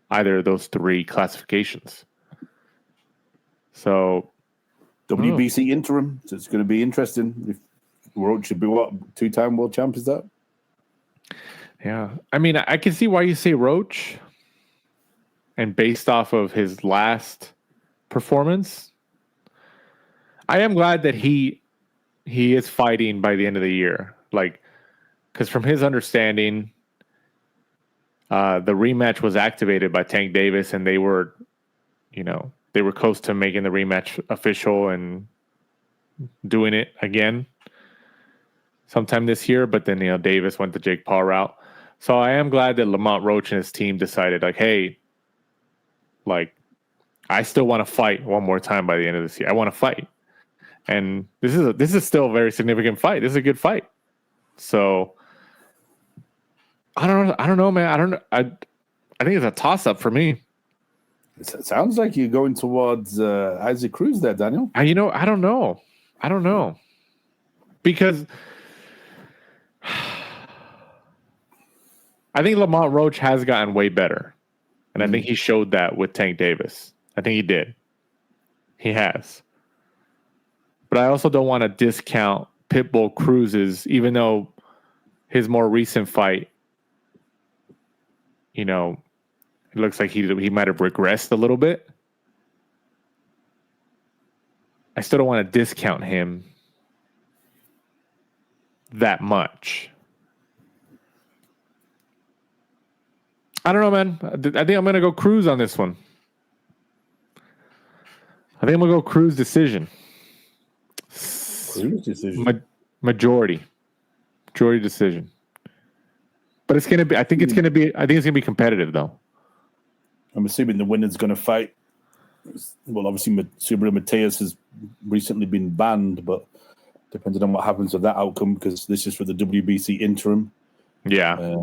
of those three classifications. So WBC interim, so it's going to be interesting. If Roach should be two-time world champ, is that? Yeah, I can see why you say Roach, and based off of his last performance, I am glad that he is fighting by the end of the year. Because from his understanding, the rematch was activated by Tank Davis, and they were close to making the rematch official and doing it again sometime this year. But then, Davis went the Jake Paul route. So I am glad that Lamont Roach and his team decided, hey, I still want to fight one more time by the end of this year. I want to fight. And this is still a very significant fight. This is a good fight. So I don't know, man. I think it's a toss-up for me. It sounds like you're going towards Isaac Cruz there, Daniel. I don't know. Because I think Lamont Roach has gotten way better. And I think he showed that with Tank Davis. I think he did. He has. But I also don't want to discount Pitbull Cruz's, even though his more recent fight, it looks like he might have regressed a little bit. I still don't want to discount him that much. I don't know, man. I think I'm going to go Cruz on this one. I think I'm going to go Cruz decision. Cruz decision? Majority decision. But it's going to be, I think it's going to be competitive, though. I'm assuming the winner's going to fight. Well, obviously, Subriel Matias has recently been banned, but depending on what happens with that outcome, because this is for the WBC interim. Yeah.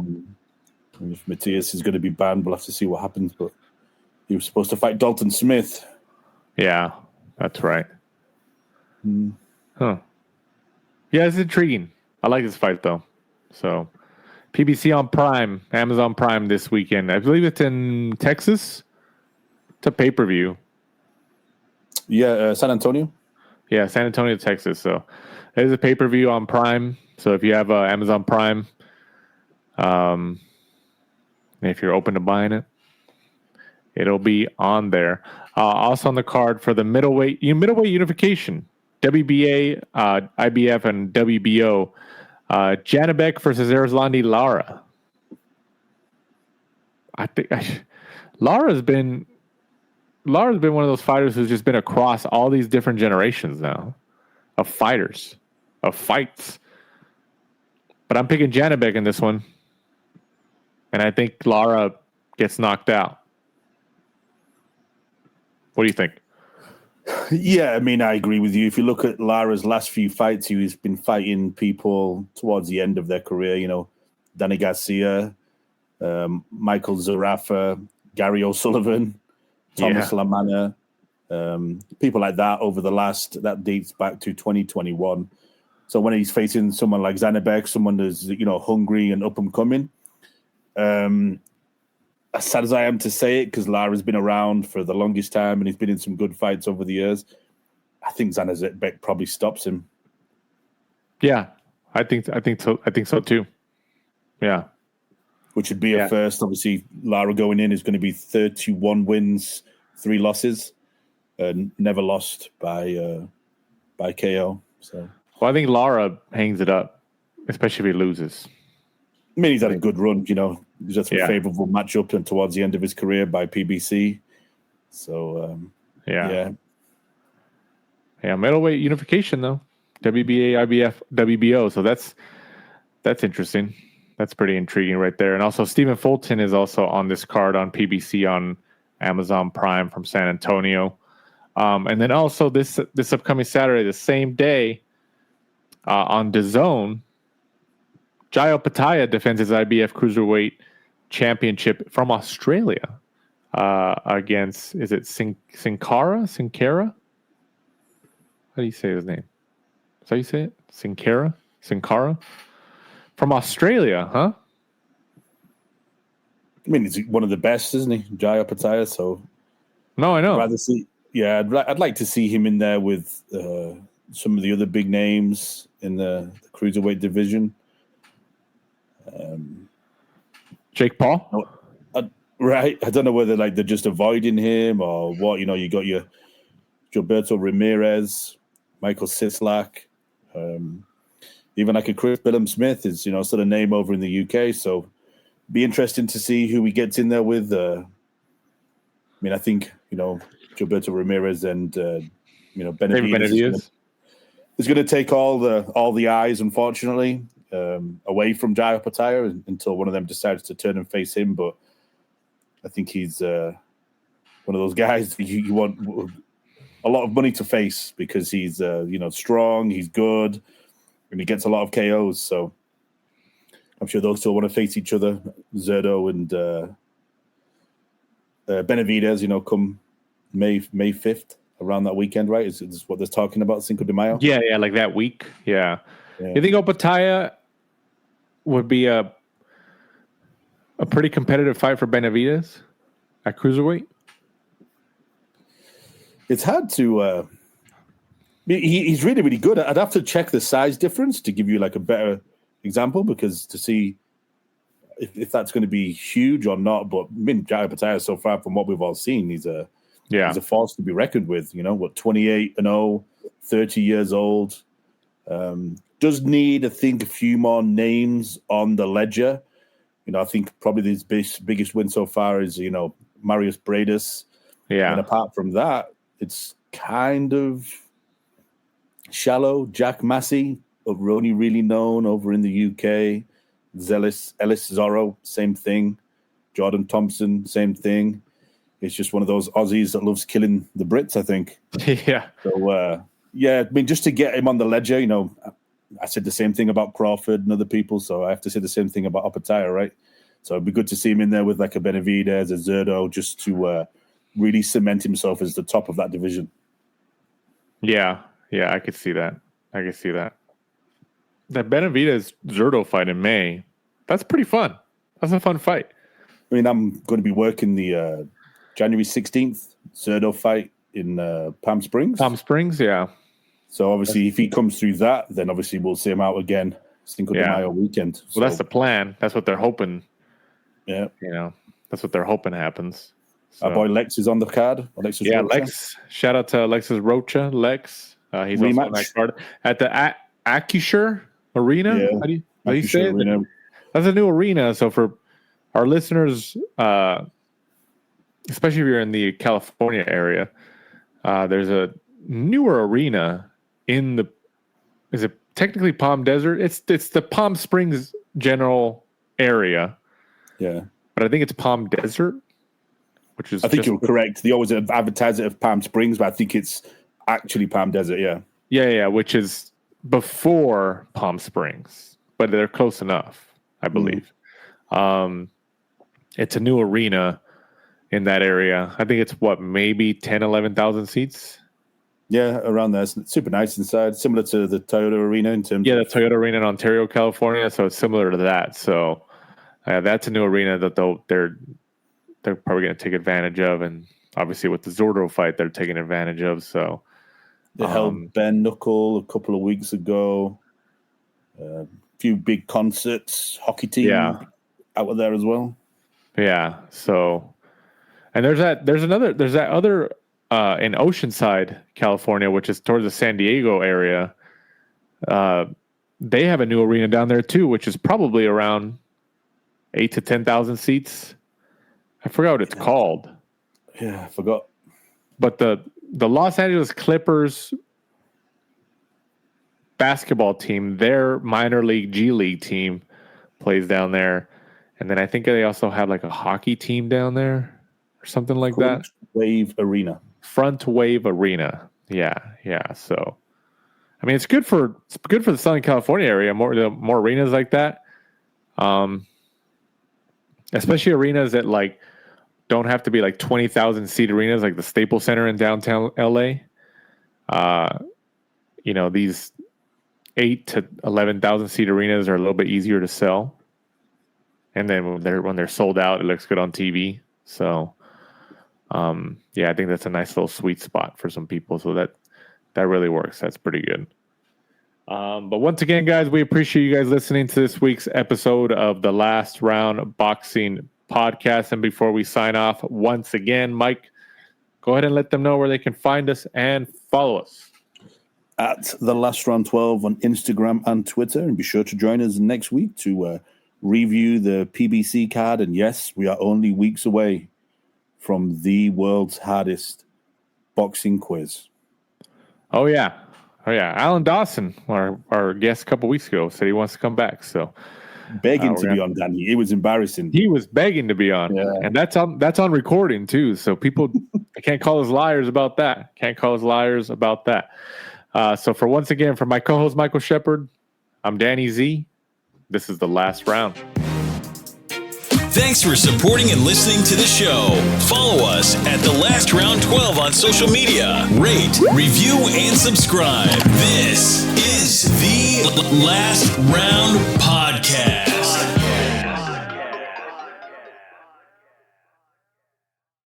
If Matias is going to be banned, we'll have to see what happens. But he was supposed to fight Dalton Smith. Yeah, that's right. Huh. Yeah, it's intriguing. I like this fight, though. So, PBC on Prime, Amazon Prime this weekend. I believe it's in Texas. It's a pay-per-view. Yeah, San Antonio. Yeah, San Antonio, Texas. So, there's a pay-per-view on Prime. So, if you have Amazon Prime, if you're open to buying it, it'll be on there. Also on the card for the middleweight unification, WBA, IBF, and WBO, Janibek versus Erislandy Lara. I think Lara's been one of those fighters who's just been across all these different generations now of fighters, of fights. But I'm picking Janibek in this one. And I think Lara gets knocked out. What do you think? Yeah, I mean, I agree with you. If you look at Lara's last few fights, he's been fighting people towards the end of their career, you know, Danny Garcia, Michael Zarafa, Gary O'Sullivan, Thomas Lamana, people like that that dates back to 2021. So when he's facing someone like Janibek, someone that's, you know, hungry and up and coming, as sad as I am to say it, because Lara's been around for the longest time and he's been in some good fights over the years, I think Janibek probably stops him. Yeah, I think so too. Yeah. Which would be a first. Obviously, Lara going in is going to be 31 wins, 3 losses, never lost by KO. So, well, I think Lara hangs it up, especially if he loses. I mean, he's had a good run, you know. He's just a favorable matchup and towards the end of his career by PBC. So, yeah, middleweight unification though, WBA, IBF, WBO. So that's interesting. That's pretty intriguing right there. And also Stephen Fulton is also on this card on PBC on Amazon Prime from San Antonio. And then also this upcoming Saturday, the same day, on DAZN, Jimuel Pacquiao defends his IBF Cruiserweight Championship from Australia against, is it Sin Cara? How do you say his name? Is that how you say it? Sin Cara? From Australia, huh? I mean, he's one of the best, isn't he? Jimuel Pacquiao, so... No, I know. I'd like to see him in there with some of the other big names in the Cruiserweight division. Jake Paul? Right. I don't know whether they're just avoiding him or what. You know, you got your Gilberto Ramirez, Michael Sislak, even like a Chris Billum-Smith is, you know, sort of name over in the UK. So be interesting to see who he gets in there with. I mean, I think, you know, Gilberto Ramirez and, you know, Benavidez is going to take all the eyes, unfortunately, away from Jimuel Pacquiao until one of them decides to turn and face him. But I think he's one of those guys you want a lot of money to face because he's, you know, strong, he's good, and he gets a lot of KOs. So I'm sure those two want to face each other, Zerdo and Benavidez, you know, come May 5th, around that weekend, right? Is what they're talking about, Cinco de Mayo? Yeah, like that week. Yeah. You think Pacquiao would be a pretty competitive fight for Benavidez at Cruiserweight? It's hard to... he's really, really good. I'd have to check the size difference to give you like a better example, because to see if that's going to be huge or not. But I mean, Jimuel Pacquiao, so far from what we've all seen, he's a force to be reckoned with. You know, 28-0, 30 years old. Does need, I think, a few more names on the ledger. You know, I think probably his biggest win so far is, you know, Mario Barrios. Yeah. And apart from that, it's kind of shallow. Jack Massey, only really known over in the UK. Ellis Zorro, same thing. Jordan Thompson, same thing. It's just one of those Aussies that loves killing the Brits, I think. Yeah. So, I mean, just to get him on the ledger, you know, I said the same thing about Crawford and other people, so I have to say the same thing about Pacquiao, right? So it'd be good to see him in there with like a Benavidez, a Zerdo, just to really cement himself as the top of that division. Yeah, I could see that. That Benavidez Zerdo fight in May, that's pretty fun. That's a fun fight. I mean, I'm going to be working the January 16th Zerdo fight in Palm Springs. Yeah. So obviously, if he comes through that, then obviously we'll see him out again Cinco de Mayo weekend. So, well, that's the plan. That's what they're hoping. Yeah. You know, that's what they're hoping happens. So. Our boy Lex is on the card. Alexis Rocha. Lex. Shout out to Alexis Rocha. Lex. He's rematch. Also on that card at the Acusure Arena. Yeah. How do you say it? That's a new arena. So for our listeners, especially if you're in the California area, there's a newer arena is it technically Palm Desert? It's the Palm Springs general area. Yeah. But I think it's Palm Desert, which is... I think you're correct. They always advertise it as Palm Springs, but I think it's actually Palm Desert, yeah. Yeah, which is before Palm Springs, but they're close enough, I believe. It's a new arena in that area. I think it's, maybe 10, 11,000 seats? Yeah, around there. It's super nice inside, similar to the Toyota Arena in terms of... the Toyota Arena in Ontario, California, so it's similar to that. So that's a new arena that they're probably going to take advantage of, and obviously with the Zordo fight, they're taking advantage of, so... They held Ben Knuckle a couple of weeks ago. A few big concerts, hockey team out there as well. Yeah, so... And there's that other in Oceanside, California, which is towards the San Diego area. They have a new arena down there too, which is probably around 8,000 to 10,000 seats. I forgot what it's called. Yeah, I forgot. But the Los Angeles Clippers basketball team, their minor league G League team, plays down there. And then I think they also have like a hockey team down there or something like that. Front Wave Arena. Yeah. So, I mean, it's good for the Southern California area. More arenas like that. Especially arenas that like don't have to be like 20,000 seat arenas like the Staples Center in downtown LA. These 8 to 11,000 seat arenas are a little bit easier to sell. And then when they're sold out, it looks good on TV. So, I think that's a nice little sweet spot for some people. So that really works. That's pretty good. But once again, guys, we appreciate you guys listening to this week's episode of the Last Round Boxing Podcast. And before we sign off, once again, Mike, go ahead and let them know where they can find us and follow us. At the Last Round 12 on Instagram and Twitter. And be sure to join us next week to review the PBC card. And yes, we are only weeks away from the world's hardest boxing quiz. Oh, yeah. Alan Dawson, our guest a couple weeks ago, said he wants to come back. So begging to be on, Danny. It was embarrassing. He was begging to be on. Yeah. And that's on recording, too. So people can't call us liars about that. So for my co-host, Michael Shepard, I'm Danny Z. This is The Last Round. Thanks for supporting and listening to the show. Follow us at The Last Round 12 on social media. Rate, review, and subscribe. This is The Last Round Podcast.